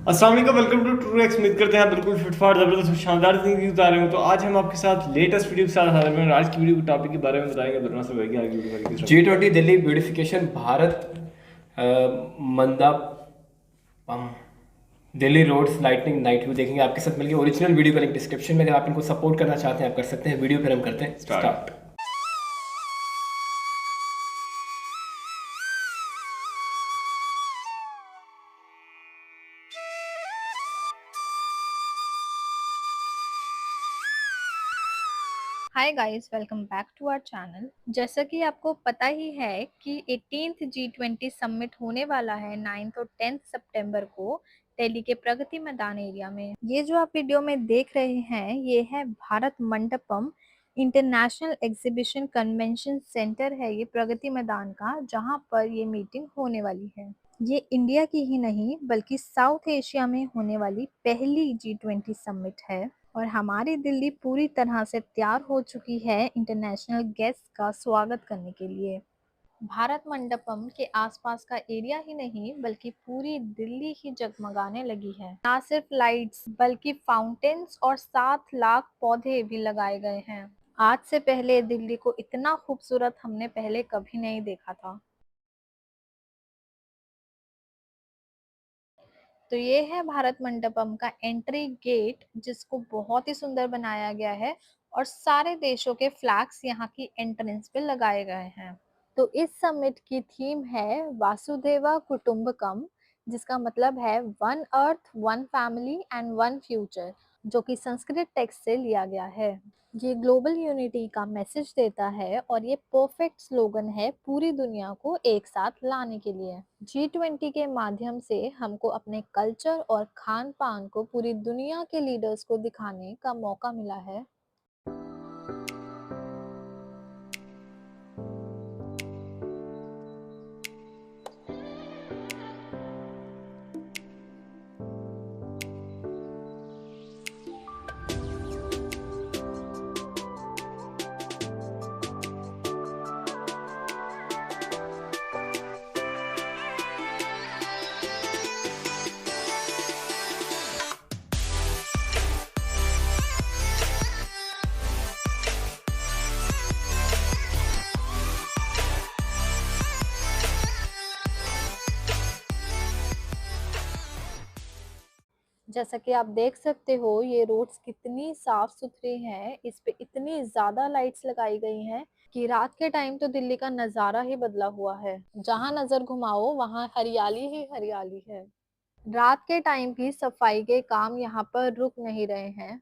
अस्सलाम वालेकुम, welcome to true x. उम्मीद करते हैं आप बिल्कुल फिटफाट जबरदस्त और शानदार जिंदगी उतारे हो। तो आज हम आपके साथ लेटेस्ट वीडियो के साथ हाजिर हैं और आज की वीडियो के टॉपिक के बारे में बताएंगे। बरना से भाई की आगे वीडियो में किस G20 Delhi beautification Bharat Mandapam Delhi roads lightning night view देखेंगे आपके साथ मिलकर। ओरिजिनल वीडियो का लिंक डिस्क्रिप्शन में, अगर आप इनको सपोर्ट करना चाहते हैं आप कर सकते हैं। वीडियो फिर हम करते हैं start. Start. Hi guys, welcome back to our channel. जैसा कि आपको पता ही है कि 18th G20 समिट होने वाला है 9th और 10th सितंबर को दिल्ली के प्रगति मैदान एरिया में। ये जो आप वीडियो में देख रहे हैं ये है Bharat Mandapam international exhibition convention centre है ये प्रगति मैदान का, जहां पर ये मीटिंग होने वाली है। ये इंडिया की ही नहीं बल्कि साउथ एशिया में होने वाली पहली G20 समिट है और हमारी दिल्ली पूरी तरह से तैयार हो चुकी है इंटरनेशनल गेस्ट का स्वागत करने के लिए। भारत मंडपम के आसपास का एरिया ही नहीं बल्कि पूरी दिल्ली ही जगमगाने लगी है। ना सिर्फ लाइट्स बल्कि फाउंटेन्स और 7 लाख पौधे भी लगाए गए हैं। आज से पहले दिल्ली को इतना खूबसूरत हमने पहले कभी नहीं देखा था। तो ये है भारत मंडपम का एंट्री गेट, जिसको बहुत ही सुंदर बनाया गया है और सारे देशों के फ्लैग्स यहाँ की एंट्रेंस पे लगाए गए हैं। तो इस समिट की थीम है वासुदेवा कुटुंबकम, जिसका मतलब है one earth, one family and one future, जो कि संस्कृत टेक्स्ट से लिया गया है। ये ग्लोबल यूनिटी का मैसेज देता है और ये परफेक्ट स्लोगन है पूरी दुनिया को एक साथ लाने के लिए। G20 के माध्यम से हमको अपने कल्चर और खान पान को पूरी दुनिया के लीडर्स को दिखाने का मौका मिला है। जैसा कि आप देख सकते हो ये रोड्स कितनी साफ सुथरी हैं, इस पे इतनी ज्यादा लाइट्स लगाई गई हैं कि रात के टाइम तो दिल्ली का नजारा ही बदला हुआ है। जहां नजर घुमाओ वहां हरियाली ही हरियाली है। रात के टाइम भी सफाई के काम यहाँ पर रुक नहीं रहे हैं।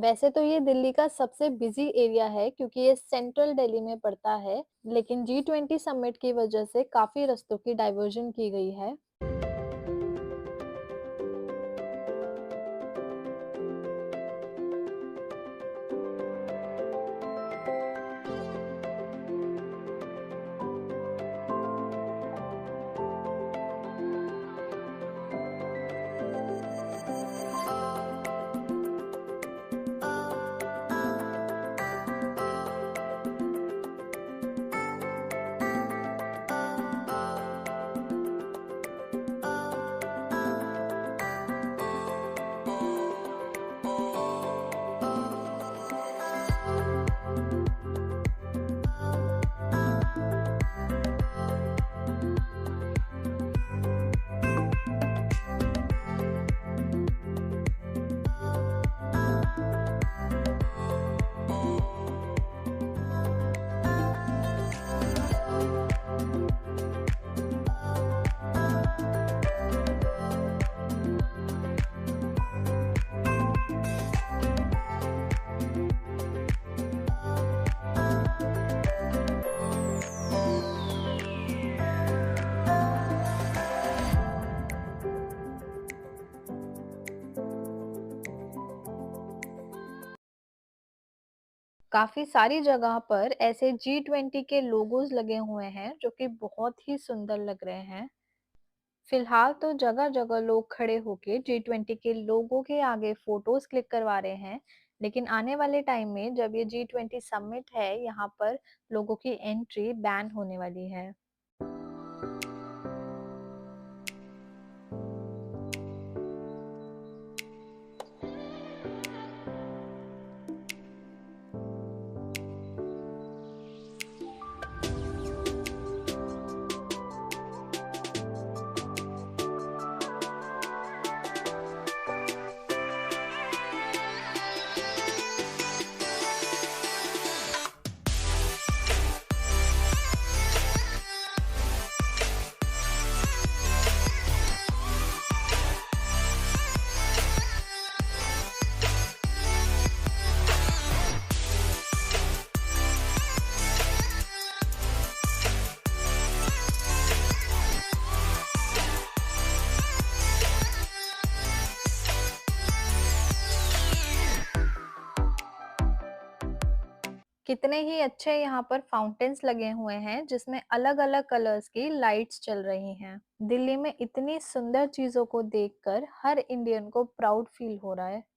वैसे तो ये दिल्ली का सबसे बिजी एरिया है क्योंकि ये सेंट्रल दिल्ली में पड़ता है, लेकिन G20 समिट की वजह से काफी रास्तों की डाइवर्जन की गई है। काफी सारी जगह पर ऐसे G20 के लोगोज लगे हुए हैं जो कि बहुत ही सुंदर लग रहे हैं। फिलहाल तो जगह जगह लोग खड़े होके G20 के लोगों के आगे फोटोज क्लिक करवा रहे हैं, लेकिन आने वाले टाइम में जब ये G20 समिट है, यहाँ पर लोगों की एंट्री बैन होने वाली है। कितने ही अच्छे यहाँ पर फाउंटेन्स लगे हुए हैं जिसमें अलग अलग कलर्स की लाइट्स चल रही हैं। दिल्ली में इतनी सुंदर चीजों को देखकर हर इंडियन को प्राउड फील हो रहा है।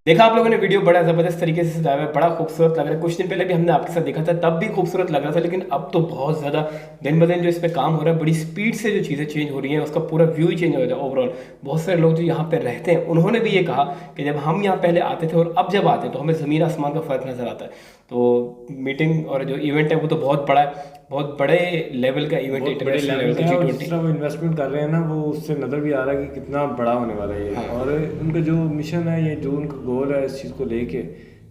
देखा आप लोगों ने वीडियो बड़ा ज़बरदस्त तरीके से सजाया हुआ है, बड़ा खूबसूरत लग रहा है। कुछ दिन पहले भी हमने आपके साथ देखा था, तब भी खूबसूरत लग रहा था, लेकिन अब तो बहुत ज़्यादा दिन ब दिन जो इस पे काम हो रहा है, बड़ी स्पीड से जो चीज़ें चेंज हो रही हैं, उसका पूरा व्यू ही चेंज हो जाता है ओवरऑल। बहुत सारे लोग जो यहाँ पे रहते हैं उन्होंने भी ये कहा कि जब हम यहाँ पहले आते थे और अब जब आते हैं तो हमें ज़मीन आसमान का फ़र्क नज़र आता है। तो मीटिंग और जो इवेंट है वो तो बहुत बड़ा है, बहुत बड़े लेवल का इवेंट है, बहुत बड़े इंटरनेशनल लेवल लेवल का का है, और G20। जिस तरह वो इन्वेस्टमेंट कर रहे हैं ना, वो उससे नज़र भी आ रहा है कि कितना बड़ा होने वाला है ये। और उनका जो मिशन है, ये जो उनका गोल है इस चीज़ को लेके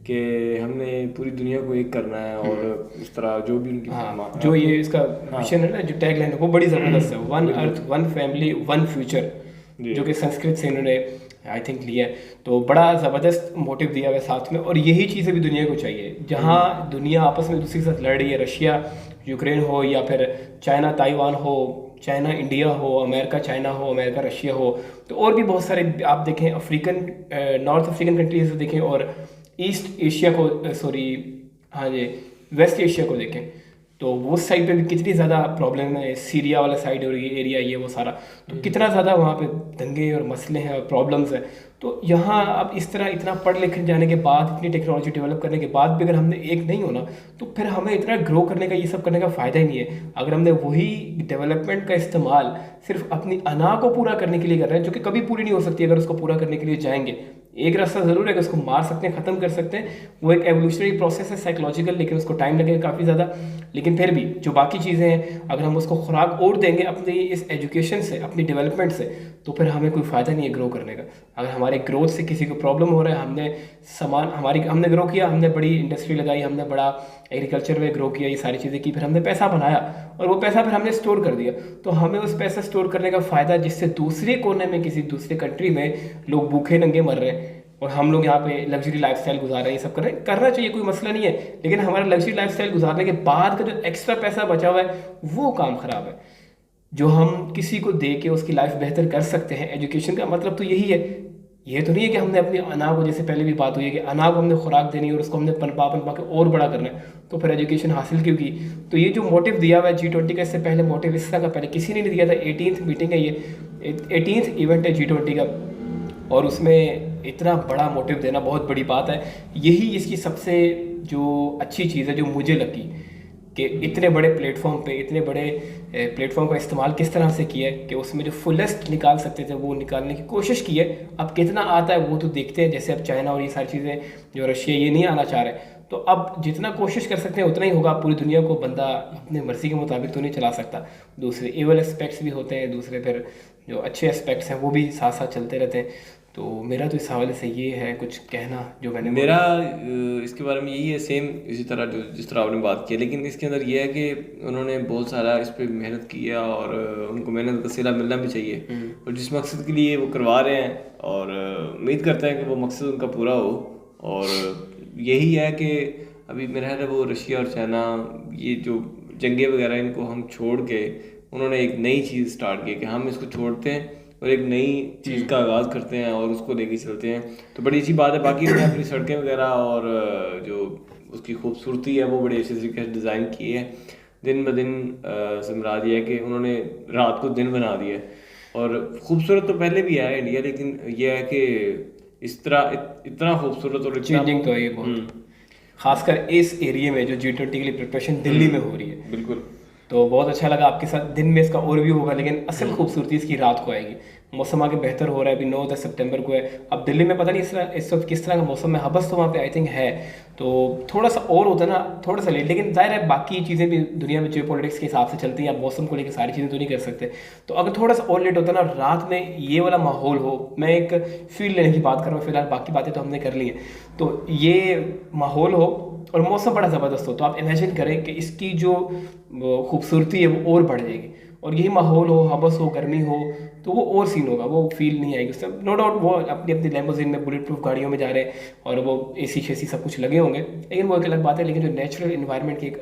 कि हमने पूरी दुनिया को एक करना है, और इस तरह जो भी उनकी जो ये इसका मिशन है ना, जो टैगलाइन है वो बड़ी ज़बरदस्त है, one earth one family one future, जो कि संस्कृत से इन्होंने आई थिंक लिया है। तो बड़ा ज़बरदस्त मोटिव दिया हुआ है साथ में, और यही चीज़ें भी दुनिया को चाहिए। जहाँ दुनिया आपस में दूसरे के साथ लड़ रही है, रशिया यूक्रेन हो, या फिर चाइना ताइवान हो, चाइना इंडिया हो, अमेरिका चाइना हो, अमेरिका रशिया हो, तो और भी बहुत सारे आप देखें, अफ्रीकन नॉर्थ अफ्रीकन कंट्रीज देखें, और ईस्ट एशिया को सॉरी हाँ जी वेस्ट एशिया को देखें, तो वो साइड पे भी कितनी ज़्यादा प्रॉब्लम है। सीरिया वाला साइड और ये एरिया ये वो सारा, तो कितना ज़्यादा वहाँ पे दंगे और मसले हैं और प्रॉब्लम्स हैं। तो यहाँ अब इस तरह इतना पढ़ लिख जाने के बाद, इतनी टेक्नोलॉजी डेवलप करने के बाद भी अगर हमने एक नहीं होना, तो फिर हमें इतना ग्रो करने का, ये सब करने का फ़ायदा ही नहीं है। अगर हमने वही डेवलपमेंट का इस्तेमाल सिर्फ अपनी अना को पूरा करने के लिए कर रहे हैं, जो कि कभी पूरी नहीं हो सकती अगर उसको पूरा करने के लिए जाएंगे। एक रास्ता ज़रूर है कि उसको मार सकते हैं, ख़त्म कर सकते हैं, वो एक एवोल्यूशनरी प्रोसेस है साइकोलॉजिकल, लेकिन उसको टाइम लगेगा काफ़ी ज़्यादा। लेकिन फिर भी जो बाकी चीज़ें हैं, अगर हम उसको खुराक और देंगे अपनी इस एजुकेशन से, अपनी डेवलपमेंट से, तो फिर हमें कोई फ़ायदा नहीं है ग्रो करने का। अगर हमारे ग्रोथ से किसी को प्रॉब्लम हो रहा है, हमने ग्रो किया, हमने बड़ी इंडस्ट्री लगाई, हमने बड़ा एग्रीकल्चर में ग्रो किया, ये सारी चीज़ें की, फिर हमने पैसा बनाया और वो पैसा फिर हमने स्टोर कर दिया, तो हमें उस पैसा स्टोर करने का फ़ायदा, जिससे दूसरे कोने में किसी दूसरे कंट्री में लोग भूखे नंगे मर रहे हैं और हम लोग यहाँ पे लग्जरी लाइफस्टाइल गुजार रहे हैं, ये सब कर रहे हैं, करना चाहिए, कोई मसला नहीं है। लेकिन हमारा लग्जरी लाइफस्टाइल गुजारने के बाद का जो एक्स्ट्रा पैसा बचा हुआ है, वो काम ख़राब है। जो हम किसी को दे के उसकी लाइफ बेहतर कर सकते हैं, एजुकेशन का मतलब तो यही है। ये तो नहीं है कि हमने अपनी अना को, जैसे पहले भी बात हुई है कि अना को हमने खुराक देनी है और उसको हमने पनपा के और बड़ा करना है, तो फिर एजुकेशन हासिल क्यों की। तो ये जो मोटिव दिया हुआ है G20 का, इससे पहले मोटिव इस तरह का पहले किसी ने नहीं दिया था। 18th मीटिंग है ये, 18th इवेंट है G20 का, और उसमें इतना बड़ा मोटिव देना बहुत बड़ी बात है। यही इसकी सबसे जो अच्छी चीज़ है जो मुझे लगी, कि इतने बड़े प्लेटफॉर्म पे, इतने बड़े प्लेटफॉर्म का इस्तेमाल किस तरह से किया है कि उसमें जो फुलेस्ट निकाल सकते थे वो निकालने की कोशिश की है। अब कितना आता है वो तो देखते हैं, जैसे अब चाइना और ये सारी चीज़ें, जो रशिया, ये नहीं आना चाह रहे, तो अब जितना कोशिश कर सकते हैं उतना ही होगा। पूरी दुनिया को बंदा अपने मर्जी के मुताबिक तो नहीं चला सकता, दूसरे एवल एस्पेक्ट्स भी होते हैं, दूसरे फिर जो अच्छे एस्पेक्ट्स हैं वो भी साथ साथ चलते रहते हैं। तो मेरा तो इस हवाले से ये है कुछ कहना जो मैंने मेरा इसके बारे में यही है, सेम इसी तरह जो जिस तरह आपने बात की, लेकिन इसके अंदर ये है कि उन्होंने बहुत सारा इस पर मेहनत की है और उनको मेहनत का सिला मिलना भी चाहिए, और जिस मकसद के लिए वो करवा रहे हैं, और उम्मीद करते हैं कि वो मकसद उनका पूरा हो। और यही है कि अभी मेरा ख्याल है वो रशिया और चाइना, ये जो जंगे वगैरह, इनको हम छोड़ के उन्होंने एक नई चीज़ स्टार्ट की कि हम इसको छोड़ते हैं और एक नई चीज़ का आगाज़ करते हैं और उसको लेके चलते हैं। तो बड़ी अच्छी बात है। बाकी उन्होंने अपनी सड़कें वगैरह और जो उसकी खूबसूरती है वो बड़े अच्छे तरीके से डिज़ाइन की है। दिन ब दिन से मुराद ये है कि उन्होंने रात को दिन बना दिया है। और खूबसूरत तो पहले भी है इंडिया, लेकिन यह है कि इस तरह इतना खूबसूरत और चेंजिंग तो है ये बहुत, खासकर इस एरिया में जो G20 के लिए प्रिपरेशन दिल्ली में हो रही है। बिल्कुल। तो बहुत अच्छा लगा आपके साथ। दिन में इसका ओवरव्यू होगा, लेकिन असल खूबसूरती इसकी रात को आएगी। मौसम आगे बेहतर हो रहा है, अभी 9-10 सितंबर को है। अब दिल्ली में पता नहीं इस वक्त किस तरह का मौसम है, हबस तो वहाँ पे आई थिंक है, तो थोड़ा सा और होता है ना, थोड़ा सा लेट, लेकिन जाहिर है बाकी चीज़ें भी दुनिया में जियो पॉलिटिक्स के हिसाब से चलती हैं। अब मौसम को लेकर सारी चीज़ें तो नहीं कर सकते, तो अगर थोड़ा सा और लेट होता ना, रात में ये वाला माहौल हो, मैं एक फील लेने की बात कर रहा हूँ फिलहाल, बाकी बातें तो हमने कर ली हैं, तो ये माहौल हो और मौसम बड़ा ज़बरदस्त हो, तो आप इमेजिन करें कि इसकी जो खूबसूरती है वो और बढ़ जाएगी। और यही माहौल हो, हबस हो, गर्मी हो, तो वो और सीन होगा, वो फील नहीं आएगी उससे। नो डाउट वो अपनी अपनी लैम्बोर्गिनी में बुलेट प्रूफ गाड़ियों में जा रहे हैं और वो एसी शेसी सब कुछ लगे होंगे, लेकिन वो एक अलग बात है। लेकिन जो नेचुरल इन्वायरमेंट की एक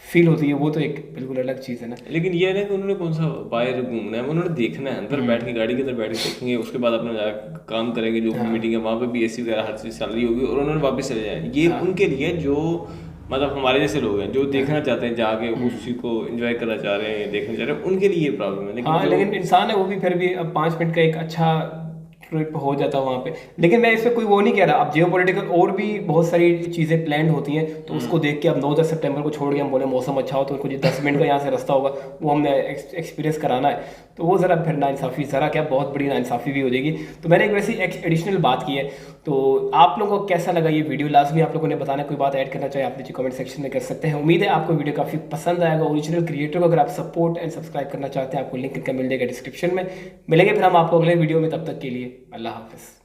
फील होती है वो तो एक बिल्कुल अलग चीज़ है ना। लेकिन ये है कि उन्होंने कौन सा बाहर घूमना है, उन्होंने देखना है, अंदर बैठ के गाड़ी के अंदर बैठ के देखेंगे, उसके बाद अपना जाकर काम करेंगे। जो मीटिंग है वहाँ पे भी एसी वगैरह हर चीज़ चल रही होगी और उन्होंने वापस चले जाए। ये उनके लिए जो मतलब हमारे जैसे लोग हैं जो देखना चाहते हैं, जाके उस चीज़ को एंजॉय करना चाह रहे हैं, देखना चाह रहे हैं, उनके लिए ये प्रॉब्लम है। लेकिन इंसान है वो भी, फिर भी अब 5 मिनट का एक अच्छा ट्रिप हो जाता वहाँ पे। लेकिन मैं इसमें कोई वो नहीं कह रहा, अब जियोपॉलिटिकल और भी बहुत सारी चीज़ें प्लान होती हैं, तो उसको देख के अब 9-10 सितंबर को छोड़ के हम बोले मौसम अच्छा हो तो कुछ 10 मिनट का यहाँ से रास्ता होगा वो हमने एक्सपीरियंस कराना है, तो वो ज़रा फिर नाइंसाफ़ी, ज़रा क्या बहुत बड़ी नाइंसाफ़ी भी हो जाएगी। तो मैंने एक वैसी एडिशनल बात की है। तो आप लोगों को कैसा लगा ये वीडियो, लाजमी आप लोगों ने बताना। कोई बात ऐड करना चाहे आप नीचे कमेंट सेक्शन में कर सकते हैं। उम्मीद है आपको वीडियो काफ़ी पसंद आएगा। ओरिजिनल क्रिएटर को अगर आप सपोर्ट एंड सब्सक्राइब करना चाहते हैं, आपको लिंक इनका मिल जाएगा डिस्क्रिप्शन में। मिलेंगे फिर हम आपको अगले वीडियो में, तब तक के लिए अल्लाह हाफिज़।